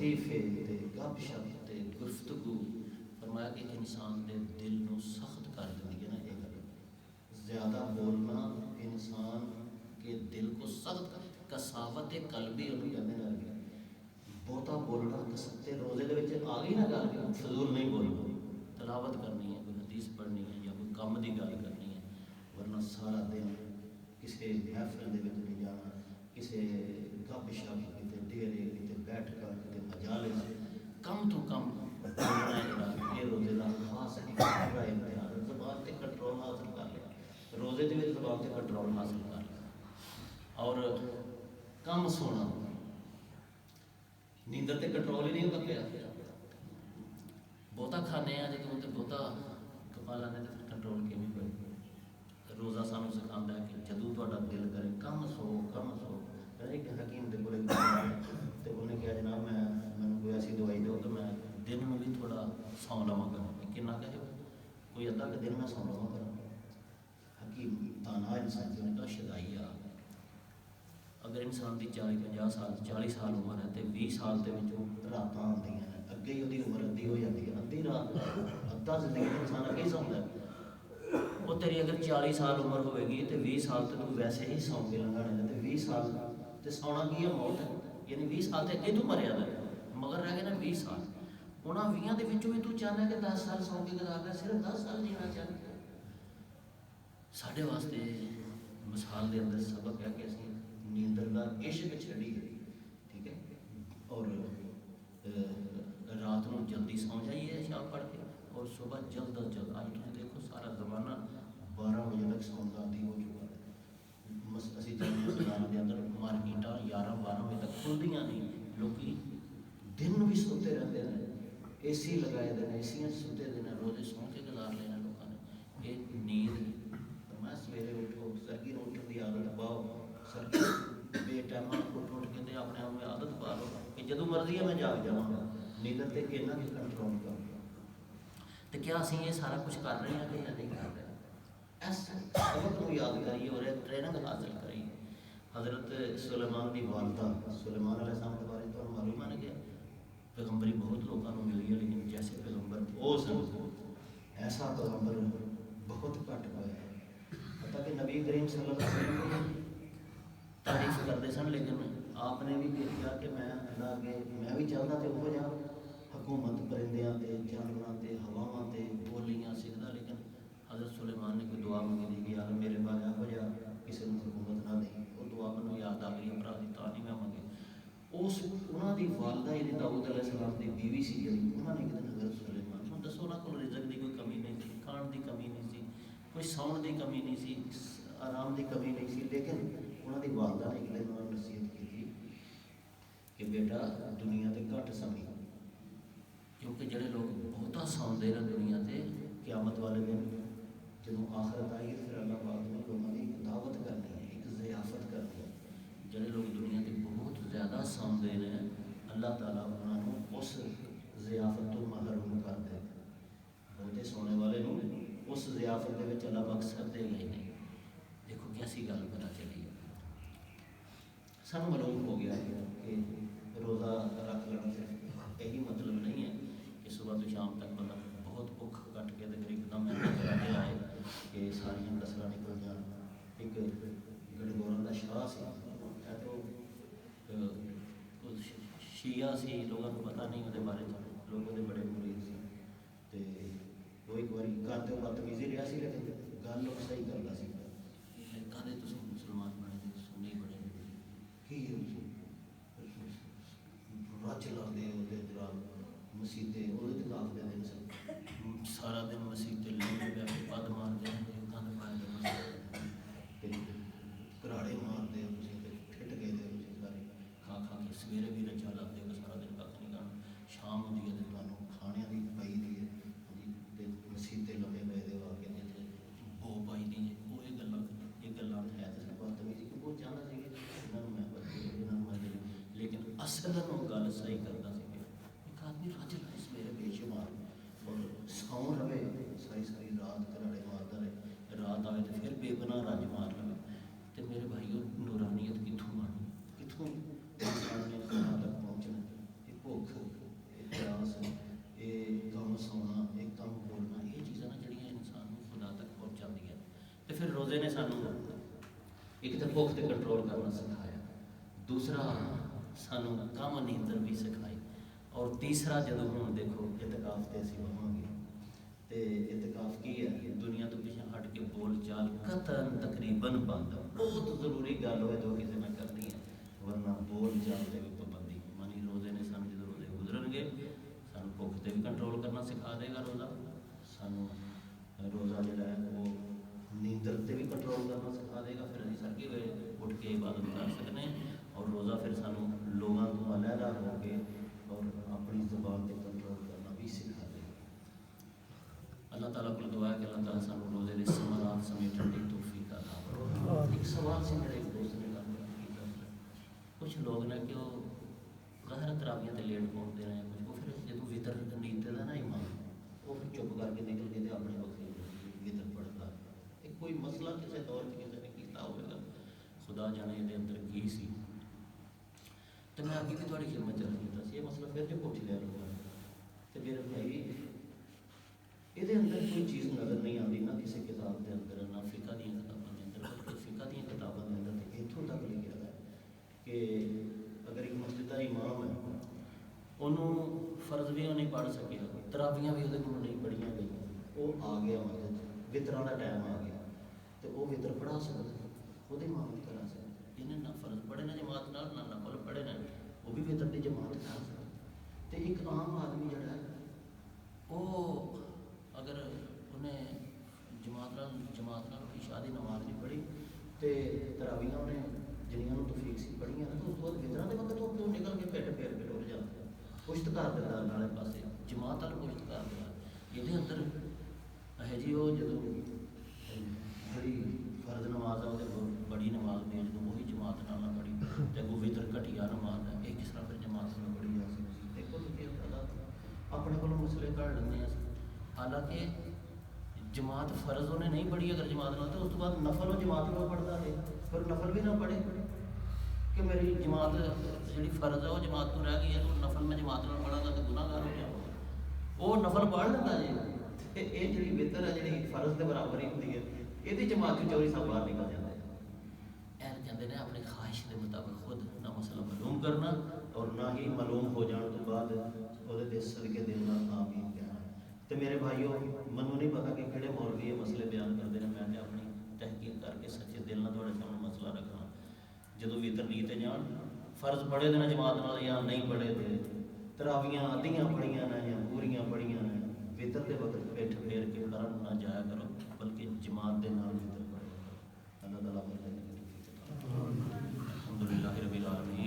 لطیفے تے گپ شپ تے گفتگو فرمایا کہ انسان دے دل نو سخت کر دیتی ہے نا یہ گل زیادہ بولنا انسان کے دل کو سخت کساوت قلبی انہوں کہتے ہیں بہتا بولنا تے روزے دے وچ آ گئی نا گل فضول نہیں بولنا تلاوت کرنی ہے کوئی حدیث پڑھنی ہے یا کوئی کام دی گل کرنی ہے ورنہ سارا دن کسی محفل دے وچ نہیں جانا کسی گپ شپ کتے ڈیرے کتے بیٹھ کر کتے مجالس کم تو کم یہ روزے کا خاص امتحان زبان تے کنٹرول حاصل کر لیا روزے دے وچ زبان تے کنٹرول حاصل کر لیا اور کم سونا نیندر تے کنٹرول ہی نہیں ہوتا پیا بہتا کھانے ہیں جب بہتا کپا لانے تو پھر کنٹرول کیوں نہیں ہوئے روزہ سانو سکھاتا ہے کہ جدو تا دل کرے کم سو ایک حکیم دے کول تو انہیں کہا جناب میں کوئی ایسی دوائی دو تو میں دن میں بھی تھوڑا سو لوا کروں کنا کہ کوئی ادھا کہ دن میں سو لوا کروں حکیم تانا انسان جو نے کہا شدائی آ اگر انسان کی 40-50 سال 40 سال عمر ہے تو 20 سال کے رات آدی ہیں اگے ہی وہ عمر ادھی ہو جاتی ہے ادھی رات ادھا زندگی انسان اگے ہی سوندا ہے وہ تیری اگر 40 سال عمر ہوئے گی تو 20 سال تو ویسے ہی سو کے لنگانے تو 20 سال تو سونا کی ہے موت ہے یعنی 20 سال تو اگے تو مریا ہے مگر رہ گئے نا 20 سال انہاں 20 کے بھی تو چاہنا کہ 10 سال سو کے گزارنا صرف 10 سال جینا چاہنا سارے واسطے مثال کے اندر سبق ہے کہ اسی نیندر کا عشق چھڑی ہے ٹھیک ہے اور رات کو جلدی سو جائیے شام پڑھ کے اور صبح جلد از جلد آج تم دیکھو سارا زمانہ 12 بجے تک سون کا عادی ہو چکا ہے اسی جامعہ سلام کے اندر مارکیٹاں 11-12 بجے تک کھلدیاں نہیں لوگ دن بھی سوتے رہتے ہیں اے سی لگائے دے اے سیاں سوتے ہیں روزے سو کے گزار لینا لوگوں نے یہ نیند میں سویرے اٹھو سرگی اٹھن کی عادت پاؤ سرگی بے ٹائم اٹھ کے اپنے آپ میں عادت پا لو کہ جدوں مرضی ہے میں جاگ جاؤں گا نیندر تے اینا بھی کنٹرول کروں تو کیا اسی یہ سارا کچھ کر رہے ہیں کہ نہیں کر رہے اس سبق کو یاد کریے اور ٹریننگ حاصل کریے حضرت سلیمان کی والدہ سلیمان علیہ السلام کے بارے تو معلوم ہے کہ پیغمبری بہت لوگوں کو ملی ہے لیکن جیسے پیغمبر وہ سن ایسا پیغمبر بہت گھٹ ہوا ہے پتہ کہ نبی کریم صلی اللہ علیہ وسلم تعریف کرتے سن لیکن آپ نے بھی کہا کہ میں اللہ کے میں بھی چاہتا کہ وہ جا حکومت پرندیاں تے جانوراں تے ہواواں تے بولیاں سیکھدا لیکن حضرت سلیمان نے کوئی دعا منگی تھی کہ یار میرے بعد ہو جا کسی نے حکومت نہ دیں وہ دعا منو یاد آ گئی اپنا دی تعلیم منگی اس انہاں دی والدہ یعنی داؤد علیہ السلام دی بیوی سی جڑی انہاں نے کہا حضرت سلیمان ہن دسو انہاں کول رزق دی کوئی کمی نہیں تھی کھان دی کمی نہیں سی کوئی سون دی کمی نہیں سی آرام دی کمی نہیں سی لیکن انہاں دی والدہ نے ایک دن انہاں نوں نصیحت کی تھی کہ بیٹا دنیا تے گھٹ سمیں کیونکہ جڑے لوگ بہتا سوندے ہیں دنیا تے قیامت والے دن جدوں آخرت آئی پھر اللہ پاک نے لوگوں کی دعوت کرنی ہے ایک ضیافت کرنی ہے جڑے لوگ دنیا تے بہت زیادہ سوندے ہیں اللہ تعالیٰ انہوں نے اس ضیافت تو محروم کر دے بہتے سونے والے نوں اس ضیافت دے وچ اللہ مقصد دے گئے نہیں دیکھو کیسی گل پتہ چلی سانو معلوم ہو گیا ہے کہ روزہ رکھ لینا صرف یہی مطلب نہیں ہے کہ صبح تو شام تک بندہ بہت بھوک کٹ کے ایک دم محنت آئے کہ ساری کسرا نکل جان ایک گڑگوروں کا شاہ سی تو شیعہ سی لوگوں کو پتہ نہیں وہ بارے لوگوں کے بڑے مرید سی وہ ایک بار گھر تو بدتمیزی رہا سی لیکن گل لوگ صحیح کرتا سی کدے تو مسلمان بنے سنی بڑے کی رچ لاتے مسیطے وہ خلاف دے دن سن سارا دن مسیطے لے پہ پد مارتے کراڑے مارتے ٹھٹ گئے سارے کھا کھا کے سویرے بھی رچا لاتے سارا دن کھ نہیں کھانا شام ہوتی ہے تو تمہیں کھانے کی پائی دی ہے مسیطے لمے پے دے آ کے بو پائی دی ہے وہ یہ گلیں ہے تو سب بدتمیزی کیونکہ وہ چاہتا سی کہ یہاں میں لیکن اصل وہ گل صحیح کرتا سی ایک آدمی رج لائے سویرے بے شمار اور سو رہے ساری ساری رات کراڑے مارتا رہے رات آئے تو پھر بے گناہ رج مار لے تو میرے بھائیو نورانیت کتوں آنی کتوں انسان نے کھانا تک پہنچنا یہ بھوک ਭੁੱਖ ਤੇ ਕੰਟਰੋਲ ਕਰਨਾ ਸਿਖਾਇਆ, ਦੂਸਰਾ ਸਾਨੂੰ ਕੰਮ ਨੀਂਦਰ ਵੀ ਸਿਖਾਈ, ਔਰ ਤੀਸਰਾ ਜਦੋਂ ਹੁਣ ਦੇਖੋ ਇਤਕਾਫ ਤੇ ਅਸੀਂ ਬਵਾਂਗੇ ਤੇ ਇਤਕਾਫ ਕੀ ਹੈ, ਦੁਨੀਆ ਤੋਂ ਪਿੱਛੇ ਹਟ ਕੇ ਬੋਲ ਚਾਲ ਕਤਨ ਤਕਰੀਬਨ ਬੰਦ, ਬਹੁਤ ਜ਼ਰੂਰੀ ਗੱਲ ਹੋਵੇ ਜੋ ਕਿਸੇ ਨੇ ਕਰਨੀ ਹੈ, ਵਰਨਾ ਬੋਲ ਚਾਲ ਤੇ ਵੀ ਪਾਬੰਦੀ। ਮਨੀ ਰੋਜ਼ੇ ਨੇ ਸਾਨੂੰ ਜਦੋਂ ਰੋਜ਼ੇ ਗੁਜ਼ਰਨਗੇ ਸਾਨੂੰ ਭੁੱਖ ਤੇ ਵੀ ਕੰਟਰੋਲ ਕਰਨਾ ਸਿਖਾ ਦੇਗਾ ਰੋਜ਼ਾ, ਸਾਨੂੰ ਰੋਜ਼ਾ ਜਿਹੜਾ ਹੈ ਉਹ ਨੀਂਦਰ ਤੇ ਵੀ ਕੰਟਰੋਲ ਕਰਨਾ ਸਿਖਾ ਦੇਗਾ, ਫਿਰ ਅਸੀਂ ਸਰਕੇ ਵੇਲੇ ਉੱਠ ਕੇ ਇਬਾਦਤ ਕਰ ਸਕਦੇ ਹਾਂ, ਔਰ ਰੋਜ਼ਾ ਫਿਰ ਸਾਨੂੰ ਲੋਕਾਂ ਤੋਂ ਅਲੱਗਾ ਹੋ ਕੇ ਔਰ ਆਪਣੀ ਜ਼ੁਬਾਨ ਤੇ ਕੰਟਰੋਲ ਕਰਨਾ ਵੀ ਸਿਖਾ ਦੇਗਾ। اللہ تعالیٰ کو دعا ہے کہ اللہ تعالیٰ سانو روزے دے ثمرات سمیٹن دی توفیق عطا فرمائے۔ ایک سوال سے میرے ایک دوست نے کہا، کچھ لوگ نے کہ وہ ظاہر تراویحاں تے لیٹ پہنچتے رہے، کچھ وہ پھر جدوں وطر نیتے دا نا امام وہ پھر چپ کر کے نکل کے تے اپنے وقت وطر پڑھتا ہے۔ ایک کوئی مسئلہ کسی دور کے کسی نے کیتا ہوئے گا، خدا جانے دے اندر کی سی، تو میں آگے بھی تھوڑی خدمت چل رہی تھی، یہ مسئلہ پھر جو پوچھ لیا لوگوں نے، تو میرے بھائی یہ اندر کوئی چیز نظر نہیں آتی، نہ کسی کتاب کے اندر، نہ فقہ دیا کتابوں کے اندر، بلکہ فقہ دیا کتابوں کے اندر تو اتوں تک لکھا ہے کہ اگر ایک مسجد کا امام ہے انہوں فرض بھی وہ نہیں پڑھ سکے، تراویحاں بھی وہ نہیں پڑھیاں گئی، وہ آ گیا مسجد وطراں کا ٹائم آ گیا تو وہ وطر پڑھا سکتا، وہ امام بھی کرا سکتا، جنہیں نہ فرض پڑھے نہ جماعت نال، نہ نفل پڑھے نہ، وہ بھی وطر کی جماعت کر سکتا۔ تو ایک عام آدمی جڑا ہے وہ اگر انہیں جماعت عشاء دی نماز نہیں پڑھی تو تراویحاں انہیں جنیاں توفیق سی پڑھیاں تو اس کے بعد وطراں دے وقت وہ نکل کے پیٹ پھیر کے ٹر جاتا ہے، پشت کر دیتا نالے پاسے جماعت والے پشت کر دیتا، یہ اندر ہے جی وہ جدوں بڑی فرض نماز ہے وہ بڑی نماز میں جدوں وہی جماعت نال نہ پڑھی تے کوئی وطر گھٹیا نماز ہے، یہ کس طرح پھر جماعت میں پڑھی جا سکتی؟ دیکھو تو کہ اپنے کو مسئلے کر لینے ہیں، حالانکہ جماعت فرض انہیں نہیں پڑھی اگر جماعت نہ تو اس کے بعد نفل و جماعت میں پڑھتا ہے، پھر نفل بھی نہ پڑھے کہ میری جماعت جی فرض ہے وہ جماعت تو رہ گئی ہے تو نفل میں جماعت نہ پڑھا گا تو گناہ گار ہو جاؤ، وہ نفل پڑھ لیتا جی، یہ جی وطر ہے جی فرض کے برابر ہی ہوتی ہے، یہ جماعت چوری سب باہر نکل جاتے ہیں۔ کہتے ہیں اپنی خواہش کے مطابق خود نہ مسئلہ معلوم کرنا اور نہ ہی معلوم ہو جان تو بعد وہ صدقے دل نہ آمین کہنا۔ تو میرے بھائیوں منو نہیں پتا کہ کہڑے مولوی یہ مسئلے بیان کرتے ہیں، میں نے اپنی تحقیق کر کے سچے دل نہ تھوڑے سامنے مسئلہ رکھنا، جدوں وطر نیتے جان فرض پڑھے دینا جماعت نال یا نہیں پڑھے دے، تراویحاں ادھیاں پڑھیاں نہ یا پوریاں پڑھیاں نہ، وطر دے وقت پیٹھ پھیر کے کرن نہ جایا کرو بلکہ جماعت دے نال وطر پڑھو۔ اللہ تعالیٰ الحمد للہ رب العالمین۔